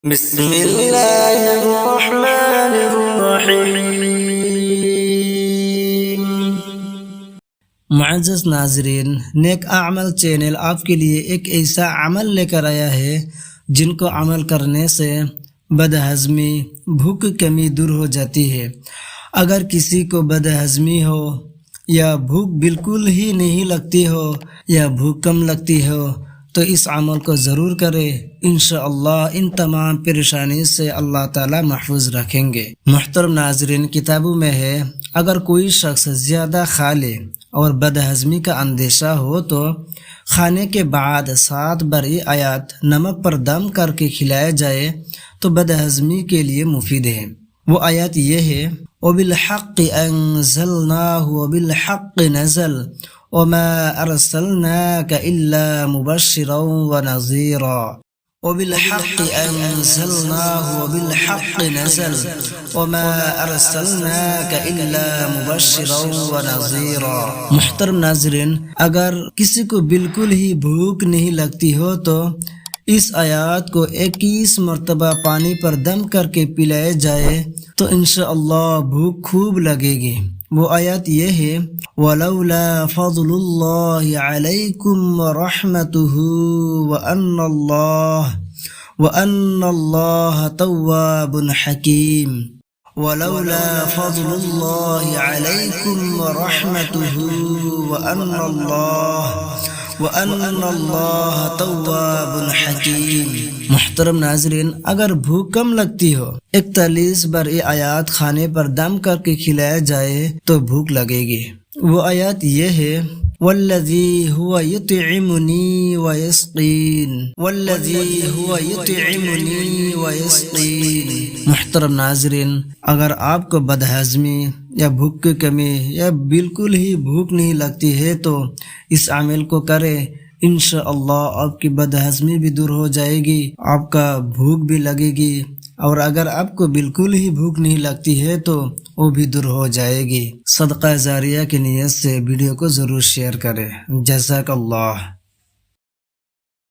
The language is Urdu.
بسم اللہ الرحمن الرحیم۔ معزز ناظرین، نیک اعمال چینل آپ کے لیے ایک ایسا عمل لے کر آیا ہے جن کو عمل کرنے سے بد ہضمی، بھوک کی کمی دور ہو جاتی ہے۔ اگر کسی کو بد ہضمی ہو یا بھوک بالکل ہی نہیں لگتی ہو یا بھوک کم لگتی ہو تو اس عمل کو ضرور کرے، انشاءاللہ ان تمام پریشانی سے اللہ تعالی محفوظ رکھیں گے۔ محترم ناظرین، کتابوں میں ہے اگر کوئی شخص زیادہ کھا لے اور بد ہضمی کا اندیشہ ہو تو کھانے کے بعد 7 بار یہ آیات نمک پر دم کر کے کھلایا جائے تو بد ہضمی کے لیے مفید ہے۔ وہ آیات یہ ہے: وَبِالْحَقِّ أَنزَلْنَاهُ وَبِالْحَقِّ نَزَلَ وَمَا أَرْسَلْنَاكَ إِلَّا مُبَشِّرًا وَنَذِيرًا۔ وَبِالْحَقِّ أَنزَلْنَاهُ وَبِالْحَقِّ نَزَلَ وَمَا أَرْسَلْنَاكَ إِلَّا مُبَشِّرًا وَنَذِيرًا۔ محترم ناظرین، اگر کسی کو بالکل ہی بھوک نہیں لگتی ہو تو اس آیات کو 21 مرتبہ پانی پر دم کر کے پلایا جائے تو انشاءاللہ بھوک خوب لگے گی۔ وہ آیات یہ ہے: وَلَوْلَا فَضْلُ اللَّهِ عَلَيْكُمْ وَرَحْمَتُهُ وَأَنَّ اللَّهَ تَوَّابٌ حَكِيمٌ۔ وَلَوْلَا فَضْلُ اللَّهِ عَلَيْكُمْ وَرَحْمَتُهُ وَأَنَّ اللَّهَ تَوَّابٌ حَكِيمٌ۔ محترم ناظرین، اگر بھوک کم لگتی ہو 41 بار یہ آیات کھانے پر دم کر کے کھلایا جائے تو بھوک لگے گی۔ وہ آیات یہ ہے: وَالَّذِي هُوَ يُطْعِمُنِي وَيَسْقِينِ وَالَّذِي هُوَ يُطْعِمُنِي وَيَسْقِينِ۔ محترم ناظرین، اگر آپ کو بد ہضمی یا بھوک کی کمی یا بالکل ہی بھوک نہیں لگتی ہے تو اس عمل کو کرے، انشاءاللہ آپ کی بد ہضمی بھی دور ہو جائے گی، آپ کا بھوک بھی لگے گی، اور اگر آپ کو بالکل ہی بھوک نہیں لگتی ہے تو وہ بھی دور ہو جائے گی۔ صدقہ جاریہ کی نیت سے ویڈیو کو ضرور شیئر کریں۔ جزاک اللہ۔